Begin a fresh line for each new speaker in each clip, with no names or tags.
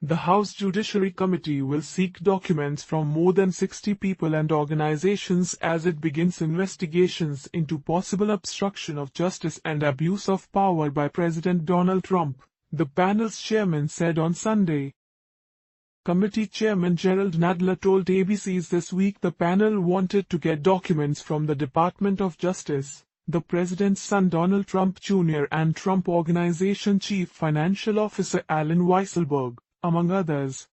The House Judiciary Committee will seek documents from more than 60 people and organizations as it begins investigations into possible obstruction of justice and abuse of power by President Donald Trump, the panel's chairman said on Sunday. Committee Chairman Gerald Nadler told ABC's This Week the panel wanted to get documents from the Department of Justice, the president's son Donald Trump Jr. and Trump Organization Chief Financial Officer Allen Weisselberg, among others.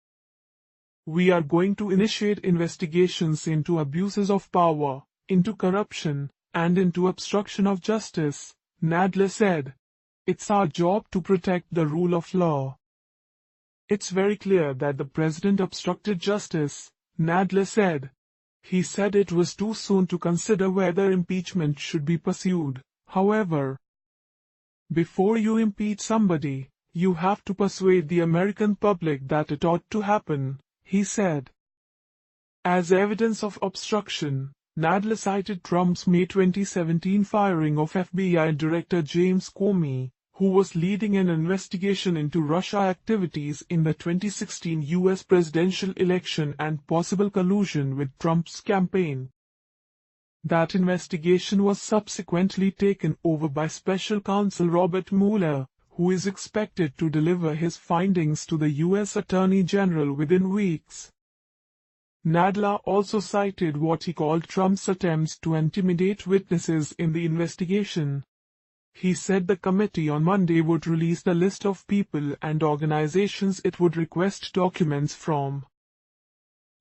We are going to initiate investigations into abuses of power, into corruption, and into obstruction of justice, Nadler said. It's our job to protect the rule of law. It's very clear that the president obstructed justice, Nadler said. He said it was too soon to consider whether impeachment should be pursued, however. Before you impeach somebody, you have to persuade the American public that it ought to happen, he said. As evidence of obstruction, Nadler cited Trump's May 2017 firing of FBI Director James Comey, who was leading an investigation into Russia activities in the 2016 U.S. presidential election and possible collusion with Trump's campaign. That investigation was subsequently taken over by Special Counsel Robert Mueller, who is expected to deliver his findings to the U.S. Attorney General within weeks. Nadler also cited what he called Trump's attempts to intimidate witnesses in the investigation. He said the committee on Monday would release the list of people and organizations it would request documents from.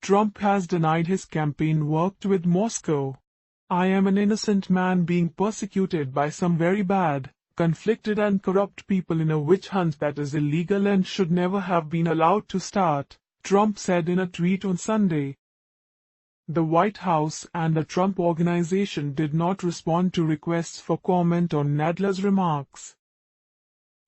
Trump has denied his campaign worked with Moscow. I am an innocent man being persecuted by some very bad, conflicted and corrupt people in a witch hunt that is illegal and should never have been allowed to start, Trump said in a tweet on Sunday. The White House and the Trump Organization did not respond to requests for comment on Nadler's remarks.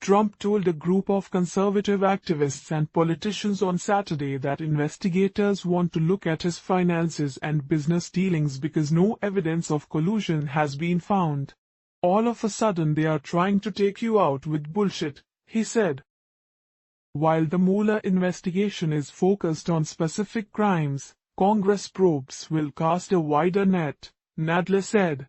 Trump told a group of conservative activists and politicians on Saturday that investigators want to look at his finances and business dealings because no evidence of collusion has been found. All of a sudden they are trying to take you out with bullshit, he said. While the Mueller investigation is focused on specific crimes, Congress probes will cast a wider net, Nadler said.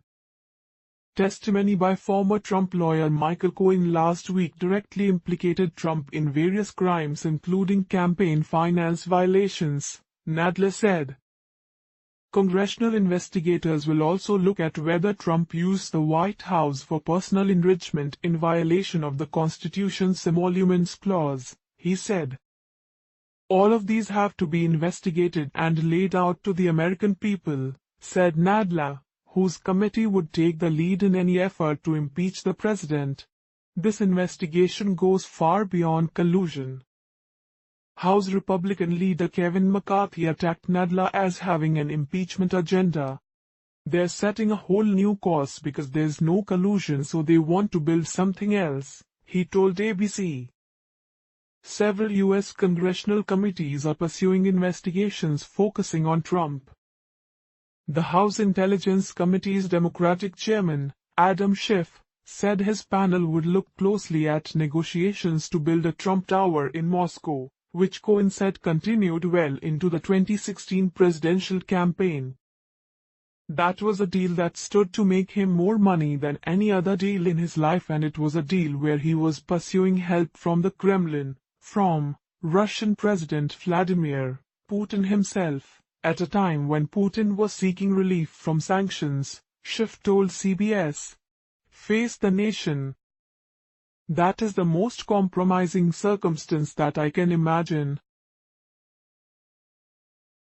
Testimony by former Trump lawyer Michael Cohen last week directly implicated Trump in various crimes including campaign finance violations, Nadler said. Congressional investigators will also look at whether Trump used the White House for personal enrichment in violation of the Constitution's emoluments clause, he said. All of these have to be investigated and laid out to the American people, said Nadler, whose committee would take the lead in any effort to impeach the president. This investigation goes far beyond collusion. House Republican leader Kevin McCarthy attacked Nadler as having an impeachment agenda. They're setting a whole new course because there's no collusion, so they want to build something else, he told ABC. Several U.S. congressional committees are pursuing investigations focusing on Trump. The House Intelligence Committee's Democratic chairman, Adam Schiff, said his panel would look closely at negotiations to build a Trump Tower in Moscow, which Cohen said continued well into the 2016 presidential campaign. That was a deal that stood to make him more money than any other deal in his life, and it was a deal where he was pursuing help from the Kremlin, from Russian President Vladimir Putin himself, at a time when Putin was seeking relief from sanctions, Schiff told CBS. Face the nation. That is the most compromising circumstance that I can imagine,